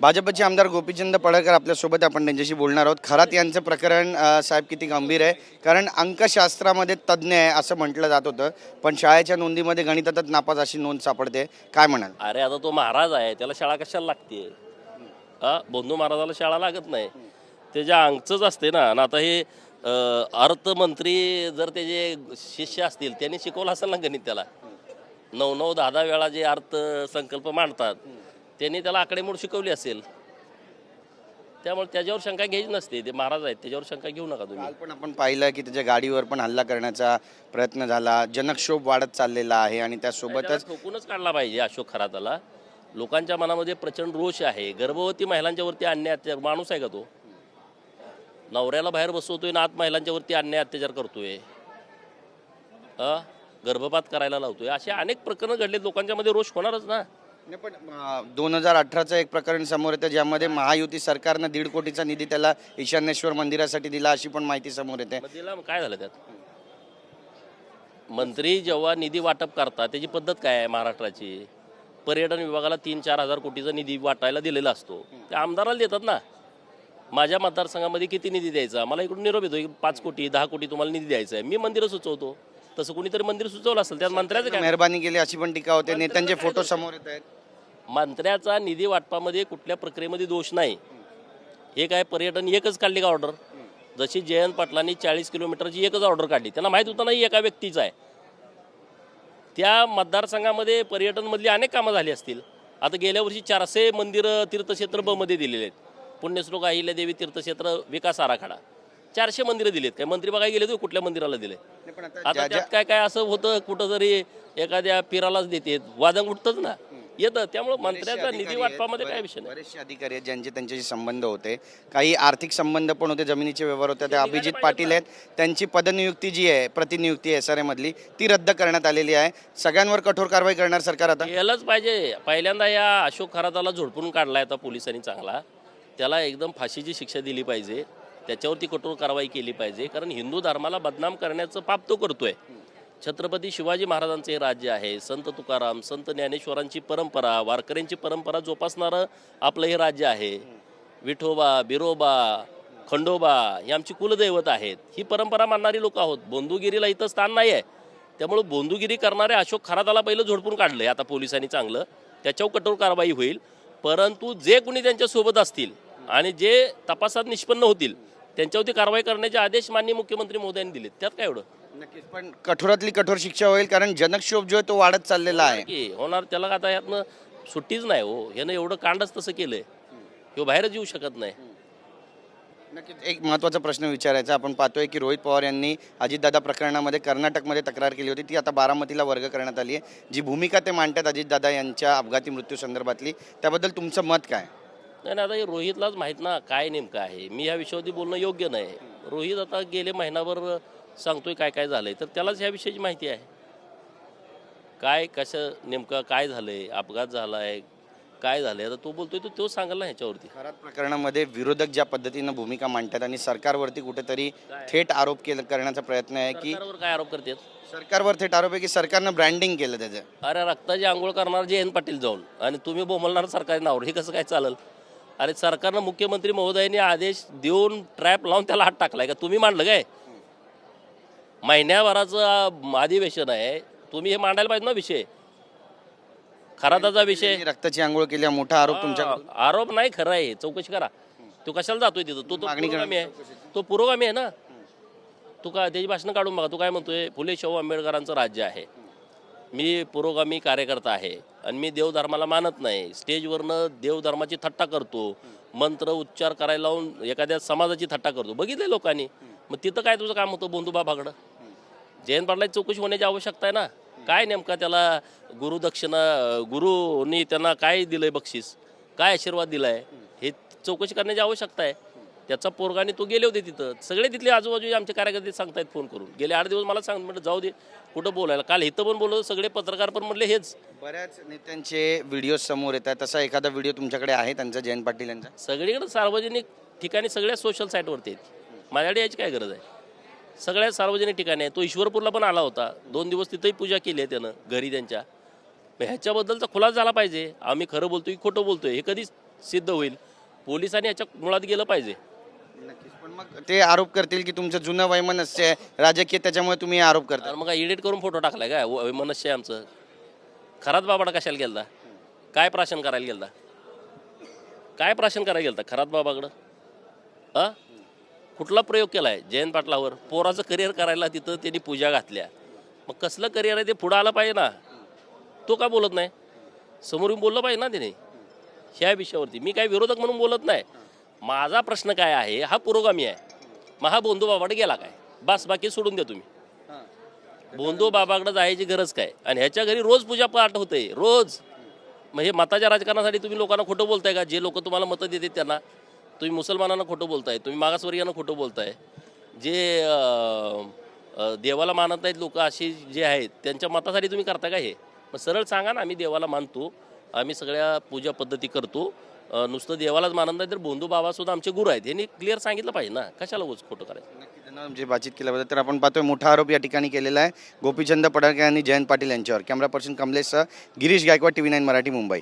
भाजपचे आमदार गोपीचंद पडळकर आपल्यासोबत, आपण त्यांच्याशी बोलणार आहोत. खरात यांचं प्रकरण साहेब किती गंभीर आहे, कारण अंकशास्त्रामध्ये तज्ज्ञ आहे असं म्हटलं जात होतं, पण शाळेच्या नोंदीमध्ये गणितातच नापास अशी नोंद सापडते. काय म्हणाल? अरे आता तो महाराज आहे, त्याला शाळा कशाला लागते? बंधू महाराजाला शाळा लागत नाही, त्याच्या अंगच असते ना. आणि आता हे अर्थमंत्री जर त्याचे शिष्य असतील, त्यांनी शिकवलं असेल ना गणित त्याला. 9-9, 10-10 वेळा जे अर्थसंकल्प मांडतात, त्यांनी त्याला आकडेमोड शिकवली असेल. त्यामुळे त्याच्यावर शंका घ्यायची नसते. ते महाराज आहेत, त्याच्यावर शंका घेऊ नका तुम्ही. काल पण आपण पाहिलं की त्याच्या गाडीवर पण हल्ला करण्याचा प्रयत्न झाला. जनक्षोभ वाढत चाललेला आहे आणि त्यासोबतच ठोकूनच काढला पाहिजे अशोक खराताला. लोकांच्या मनामध्ये प्रचंड रोष आहे. गर्भवती महिलांच्यावरती अन्याय अत्याचार, माणूस आहे का तो? नवऱ्याला बाहेर बसवतोय ना आत महिलांच्यावरती अन्याय अत्याचार करतोय, गर्भपात करायला लावतोय. असे अनेक प्रकरणं घडले, लोकांच्या मध्ये रोष होणारच ना. नाही, पण 2018चं एक प्रकरण समोर येतं ज्यामध्ये महायुती सरकारनं 1.5 कोटीचा निधी त्याला ईशान्येश्वर मंदिरासाठी दिला अशी पण माहिती समोर येते. मग तिला काय झालं त्यात? मंत्री जेव्हा निधी वाटप करतात त्याची पद्धत काय आहे महाराष्ट्राची? पर्यटन विभागाला 3-4 हजार कोटीचा निधी वाटायला दिलेला असतो, ते आमदाराला देतात ना. माझ्या मतदारसंघामध्ये किती निधी द्यायचा, मला इकडून निरोप येतो 5 कोटी 10 कोटी तुम्हाला निधी द्यायचा आहे, मी मंदिरं सुचवतो. तसं कोणीतरी मंदिर सुचवलं असेल, त्यात मंत्र्याचं काय? मेहरबानी केली अशी पण टीका होते. नेत्यांचे फोटो समोर येत आहेत. मंत्र्याचा निधी वाटपामध्ये कुठल्या प्रक्रियेमध्ये दोष नाही. हे काय पर्यटन एकच काढली का ऑर्डर? जशी जयंत पाटलांनी 40 किलोमीटरची एकच ऑर्डर काढली, त्यांना माहीत होतं नाही एका व्यक्तीचा आहे. त्या मतदारसंघामध्ये पर्यटनमधली अनेक कामं झाली असतील. आता गेल्या वर्षी 400 मंदिरं तीर्थक्षेत्र मध्ये दिलेले आहेत. पुण्यश्लोक अहिल्यादेवी तीर्थक्षेत्र विकास आराखडा 400 मंदिरं दिलेत. काय मंत्री बघायला गेले तर कुठल्या मंदिराला दिले? आता त्यात काय काय असं होतं, कुठं तरी एखाद्या पिरालाच देते, वादंग उठतच ना येतं. त्यामुळे मंत्र्याचा निधी वाटपामध्ये काय विषय नाही. बरेचसे अधिकारी आहेत ज्यांचे त्यांच्याशी संबंध होते, काही आर्थिक संबंध पण होते, जमिनीचे व्यवहार होते. त्या अभिजित पाटील आहेत, त्यांची पदनियुक्ती जी आहे, प्रतिनियुक्ती SRA मधली, ती रद्द करण्यात आलेली आहे. सगळ्यांवर कठोर कारवाई करणार सरकार आता. केलंच पाहिजे. पहिल्यांदा या अशोक खराताला झोडपून काढलाय आता पोलिसांनी चांगला. त्याला एकदम फाशीची शिक्षा दिली पाहिजे, त्याच्यावरती कठोर कारवाई केली पाहिजे. कारण हिंदू धर्माला बदनाम करण्याचं पाप तो करतोय. छत्रपती शिवाजी महाराजांचे हे राज्य आहे, संत तुकाराम, संत ज्ञानेश्वरांची परंपरा, वारकऱ्यांची परंपरा जोपासणारं आपलं हे राज्य आहे. विठोबा, बिरोबा, खंडोबा ही आमची कुलदैवत आहेत. ही परंपरा मानणारी लोक आहोत. बोंधुगिरीला इथं स्थान नाही आहे. त्यामुळे बोंधुगिरी करणारे अशोक खराताला पहिलं झोडपून काढलंय आता पोलिसांनी चांगलं. त्याच्यावर कठोर कारवाई होईल. परंतु जे कुणी त्यांच्यासोबत असतील आणि जे तपासात निष्पन्न होतील त्यांच्यावरती कारवाई करण्याचे आदेश माननीय मुख्यमंत्री महोदयांनी दिलेत. त्यात काय एवढं? नक्कीच, पण कठोरातली कठोर शिक्षा होईल, कारण जनक्षोभ जो आहे तो वाढत चाललेला आहे. की होणार, त्याला आता यातनं सुट्टीच नाही हो. ह्यानं एवढं कांडच तसं केलंय, किंवा बाहेरच येऊ शकत नाही. नक्कीच एक महत्त्वाचा प्रश्न विचारायचा. आपण पाहतोय की रोहित पवार यांनी अजितदादा प्रकरणामध्ये कर्नाटकमध्ये तक्रार केली होती, ती आता बारामतीला वर्ग करण्यात आली आहे. जी भूमिका ते मांडतात अजितदादा यांच्या अपघाती मृत्यू संदर्भातली, त्याबद्दल तुमचं मत काय? नाही आता हे रोहितलाच माहीत ना काय नेमकं आहे. मी ह्या विषयावरती बोलणं योग्य नाही. रोहित आता गेले महिनाभर सांगतोय काय काय झालंय, तर त्यालाच ह्या विषयाची माहिती आहे. काय कसं नेमकं काय झालंय, अपघात झालाय, काय झालंय, आता तो बोलतोय तो सांगाल ना ह्याच्यावरती. खरात प्रकरणामध्ये विरोधक ज्या पद्धतीनं भूमिका मांडतात आणि सरकारवरती कुठेतरी थेट आरोप करण्याचा प्रयत्न आहे की सरकारवर काय आरोप करतात? सरकारवर थेट आरोप आहे की सरकारनं ब्रँडिंग केलं त्याचं. अरे रक्ताची आंघोळ करणार जयंत पाटील जाऊन आणि तुम्ही बोंबलणार सरकारी नावावर, हे कसं काय चालेल? अरे सरकारनं, मुख्यमंत्री महोदयांनी आदेश देऊन ट्रॅप लावून त्याला हात टाकलाय का? तुम्ही मांडलं काय? महिन्याभराचं अधिवेशन आहे, तुम्ही हे मांडायला पाहिजे ना विषय, खराताचा विषय. रक्ताची आंघोळ केली हा मोठा आरोप तुमच्या. आरोप नाही, खरं आहे. चौकशी करा. तो कशाला जातोय तिथं? तो पुरोगामी आहे, तो पुरोगामी आहे ना. तू का त्याची भाषणं काढून बघा. तू काय म्हणतोय? फुले शाहू आंबेडकरांचं राज्य आहे, मी पुरोगामी कार्यकर्ता आहे आणि मी देवधर्माला मानत नाही. स्टेजवरनं देवधर्माची थट्टा करतो, मंत्र उच्चार करायला लावून एखाद्या समाजाची थट्टा करतो. बघितलंय लोकांनी. मग तिथं काय तुझं काम होतं बोंधुबा भागडं? जयंत पाटलाची चौकशी होण्याची आवश्यकता आहे ना. काय नेमका त्याला गुरुदक्षिणा, गुरुनी त्यांना काय दिलंय बक्षीस, काय आशीर्वाद दिलाय, हे चौकशी करण्याची आवश्यकता आहे. त्याचा पोरगाने तो गेले होते तिथं. सगळे तिथले आजूबाजूचे आमचे कार्यकर्ते सांगतायत फोन करून. गेले 8 दिवस मला सांग म्हटलं जाऊ दे कुठं बोलायला. काल इथं पण बोललो, सगळे पत्रकार पण म्हणले हेच. बऱ्याच नेत्यांचे व्हिडिओ समोर येतात, तसा एखादा व्हिडिओ तुमच्याकडे आहे त्यांचा, जयंत पाटील यांचा? सगळीकडे सार्वजनिक ठिकाणी सगळ्या सोशल साईटवरती आहेत. माझ्याकडे याची काय गरज आहे? सगळ्या सार्वजनिक ठिकाणी आहे. तो ईश्वरपूरला पण आला होता, 2 दिवस तिथंही पूजा केली आहे त्यानं घरी त्यांच्या. ह्याच्याबद्दलचा खुलासा झाला पाहिजे. आम्ही खरं बोलतोय की खोटं बोलतोय हे कधीच सिद्ध होईल. पोलिसांनी याच्या मुळात गेलं पाहिजे. नक्कीच. पण मग ते आरोप करतील की तुमचं जुनं वैमनस्य आहे राजकीय, त्याच्यामुळे तुम्ही हे आरोप करता. तर मग एडिट करून फोटो टाकलाय काय मनुष्य आहे आमचं? खरात बाबाडा कशाला गेलता? काय प्राशन करायला गेलता? काय प्राशन करायला गेलता खरात बाबाकडं? कुठला प्रयोग केलाय जयंत पाटलावर? पोराचं करिअर करायला तिथं त्यांनी पूजा घातल्या. मग कसलं करिअर आहे ते पुढं आलं पाहिजे ना. तो का बोलत नाही? समोरून बोललं पाहिजे ना त्याने ह्या विषयावरती. मी काय विरोधक म्हणून बोलत नाही. माझा प्रश्न काय आहे, हा पुरोगामी आहे. मग हा बोंधू बाबाकडे गेला काय? बस बाकी सोडून द्या तुम्ही. बोंधू बाबाकडे जायची गरज काय? आणि ह्याच्या घरी रोज पूजा पाठ होते रोज. म्हणजे मताच्या राजकारणासाठी तुम्ही लोकांना खोटं बोलताय का? जे लोक तुम्हाला मतं देतात त्यांना तुम्ही मुसलमानांना खोटं बोलताय, तुम्ही मागासवर्गीयांना खोटं बोलताय. जे देवाला मानत नाहीत लोक अशी जे आहेत त्यांच्या मतासाठी तुम्ही करता का हे? मग सरळ सांगा ना, आम्ही देवाला मानतो, आम्ही सगळ्या पूजा पद्धती करतो, नुसतं देवालाच मानत नाही तर बोंधू बाबासुद्धा आमचे गुरु आहेत. यांनी क्लिअर सांगितलं पाहिजे ना, कशाला उगाच खोटं करायचं. नक्की त्यांना म्हणजे बातचीत केल्याबद्दल. तर आपण पाहतोय मोठा आरोप या ठिकाणी केलेला आहे गोपीचंद पडळकर आणि जयंत पाटील यांच्यावर. कॅमेरा पर्सन कमलेशसह गिरीश गायकवाड, TV9 मराठी, मुंबई.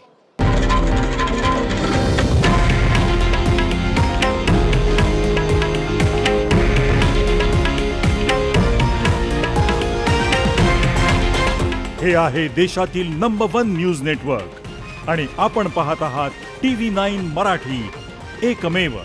हे आहे देशातील नंबर 1 न्यूज नेटवर्क आणि आपण पाहत आहात TV9 मराठी, एकमेव.